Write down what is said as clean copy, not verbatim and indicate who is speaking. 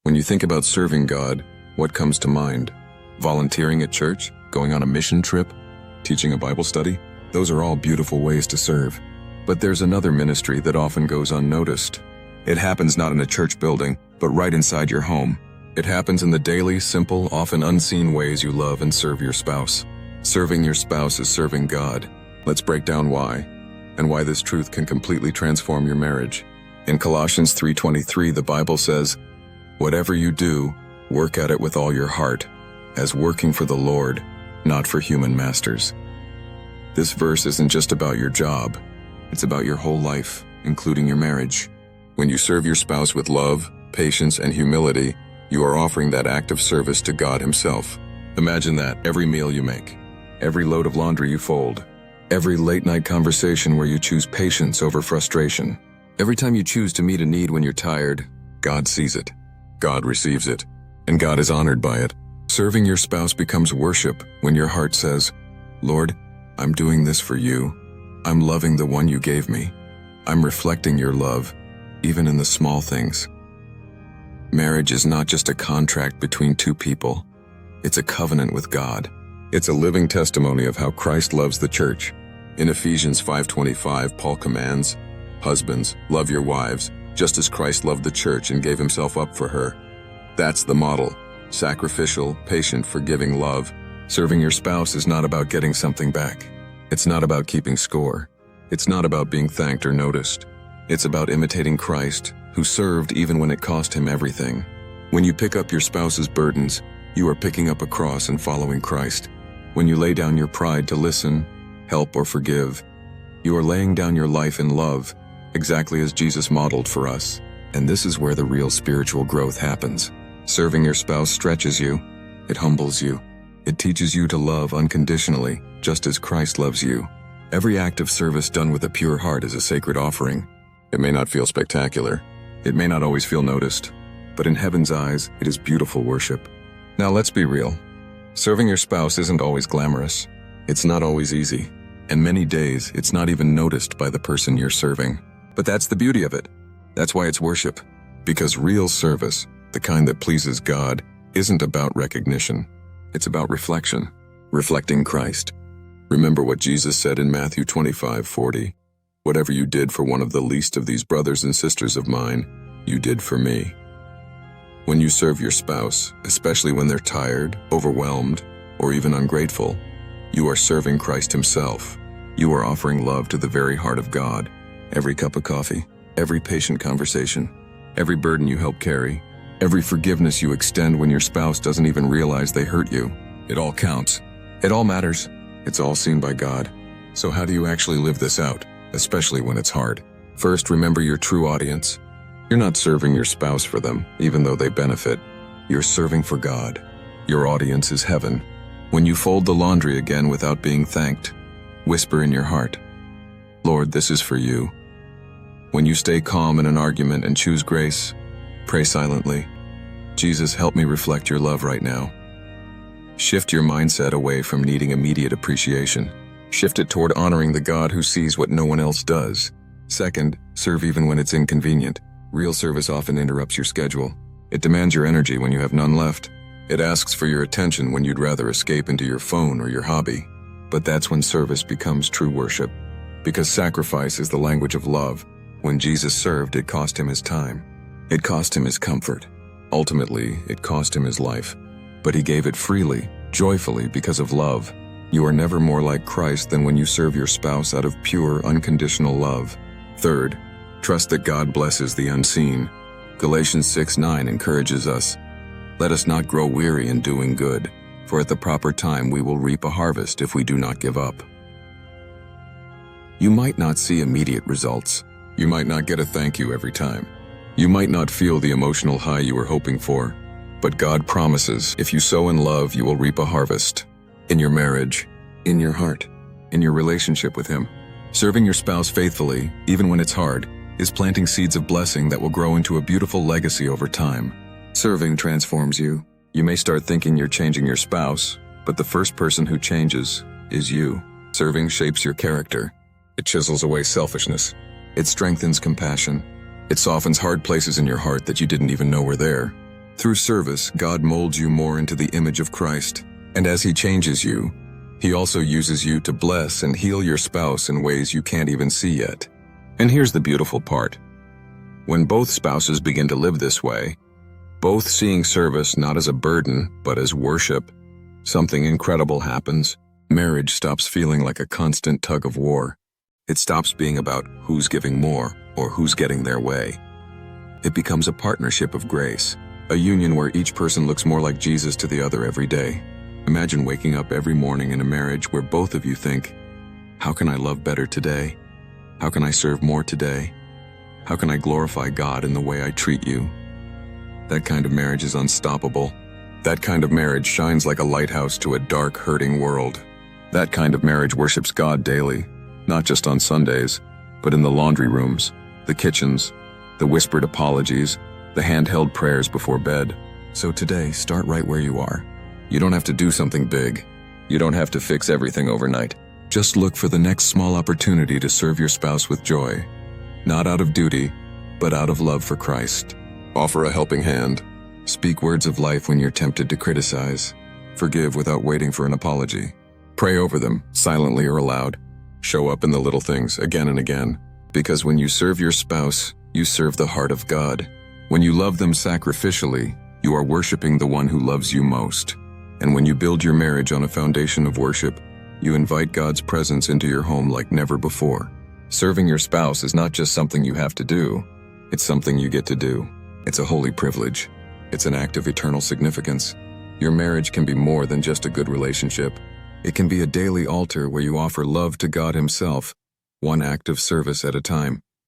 Speaker 1: When you think about serving God, what comes to mind? Volunteering at church? Going on a mission trip? Teaching a Bible study? Those are all beautiful ways to serve. But there's another ministry that often goes unnoticed. It happens not in a church building, but right inside your home. It happens in the daily, simple, often unseen ways you love and serve your spouse. Serving your spouse is serving God. Let's break down why, and why this truth can completely transform your marriage. In Colossians 3:23, the Bible says, "Whatever you do, work at it with all your heart, as working for the Lord, not for human masters." This verse isn't just about your job. It's about your whole life, including your marriage. When you serve your spouse with love, patience, and humility, you are offering that act of service to God Himself. Imagine that every meal you make, every load of laundry you fold, every late-night conversation where you choose patience over frustration, every time you choose to meet a need when you're tired, God sees it. God receives it, and God is honored by it. Serving your spouse becomes worship when your heart says, "Lord, I'm doing this for you. I'm loving the one you gave me. I'm reflecting your love, even in the small things." Marriage is not just a contract between two people. It's a covenant with God. It's a living testimony of how Christ loves the church. In Ephesians 5:25, Paul commands, "Husbands, love your wives, just as Christ loved the church and gave Himself up for her." That's the model. Sacrificial, patient, forgiving love. Serving your spouse is not about getting something back. It's not about keeping score. It's not about being thanked or noticed. It's about imitating Christ, who served even when it cost Him everything. When you pick up your spouse's burdens, you are picking up a cross and following Christ. When you lay down your pride to listen, help, or forgive, you are laying down your life in love, exactly as Jesus modeled for us. And this is where the real spiritual growth happens. Serving your spouse stretches you. It humbles you. It teaches you to love unconditionally, just as Christ loves you. Every act of service done with a pure heart is a sacred offering. It may not feel spectacular. It may not always feel noticed. But in heaven's eyes, it is beautiful worship. Now let's be real. Serving your spouse isn't always glamorous. It's not always easy. And many days, it's not even noticed by the person you're serving. But that's the beauty of it. That's why it's worship. Because real service, the kind that pleases God, isn't about recognition. It's about reflection. Reflecting Christ. Remember what Jesus said in Matthew 25:40. "Whatever you did for one of the least of these brothers and sisters of mine, you did for me." When you serve your spouse, especially when they're tired, overwhelmed, or even ungrateful, you are serving Christ Himself. You are offering love to the very heart of God. Every cup of coffee, every patient conversation, every burden you help carry, every forgiveness you extend when your spouse doesn't even realize they hurt you. It all counts. It all matters. It's all seen by God. So how do you actually live this out, especially when it's hard? First, remember your true audience. You're not serving your spouse for them, even though they benefit. You're serving for God. Your audience is heaven. When you fold the laundry again without being thanked, whisper in your heart, "Lord, this is for you." When you stay calm in an argument and choose grace, pray silently, "Jesus, help me reflect your love right now." Shift your mindset away from needing immediate appreciation. Shift it toward honoring the God who sees what no one else does. Second, serve even when it's inconvenient. Real service often interrupts your schedule. It demands your energy when you have none left. It asks for your attention when you'd rather escape into your phone or your hobby. But that's when service becomes true worship. Because sacrifice is the language of love. When Jesus served, it cost Him His time. It cost Him His comfort. Ultimately, it cost Him His life. But He gave it freely, joyfully, because of love. You are never more like Christ than when you serve your spouse out of pure, unconditional love. Third, trust that God blesses the unseen. Galatians 6:9 encourages us, "Let us not grow weary in doing good, for at the proper time we will reap a harvest if we do not give up." You might not see immediate results. You might not get a thank you every time. You might not feel the emotional high you were hoping for. But God promises, if you sow in love, you will reap a harvest. In your marriage, in your heart, in your relationship with Him. Serving your spouse faithfully, even when it's hard, is planting seeds of blessing that will grow into a beautiful legacy over time. Serving transforms you. You may start thinking you're changing your spouse, but the first person who changes is you. Serving shapes your character. It chisels away selfishness. It strengthens compassion. It softens hard places in your heart that you didn't even know were there. Through service, God molds you more into the image of Christ. And as He changes you, He also uses you to bless and heal your spouse in ways you can't even see yet. And here's the beautiful part. When both spouses begin to live this way, both seeing service not as a burden, but as worship, something incredible happens. Marriage stops feeling like a constant tug of war. It stops being about who's giving more or who's getting their way. It becomes a partnership of grace, a union where each person looks more like Jesus to the other every day. Imagine waking up every morning in a marriage where both of you think, how can I love better today? How can I serve more today? How can I glorify God in the way I treat you? That kind of marriage is unstoppable. That kind of marriage shines like a lighthouse to a dark, hurting world. That kind of marriage worships God daily, not just on Sundays, but in the laundry rooms, the kitchens, the whispered apologies, the handheld prayers before bed. So today, start right where you are. You don't have to do something big. You don't have to fix everything overnight. Just look for the next small opportunity to serve your spouse with joy. Not out of duty, but out of love for Christ. Offer a helping hand. Speak words of life when you're tempted to criticize. Forgive without waiting for an apology. Pray over them, silently or aloud. Show up in the little things again and again. Because when you serve your spouse, you serve the heart of God. When you love them sacrificially, you are worshiping the one who loves you most. And when you build your marriage on a foundation of worship, you invite God's presence into your home like never before. Serving your spouse is not just something you have to do, it's something you get to do. It's a holy privilege. It's an act of eternal significance. Your marriage can be more than just a good relationship. It can be a daily altar where you offer love to God Himself, one act of service at a time.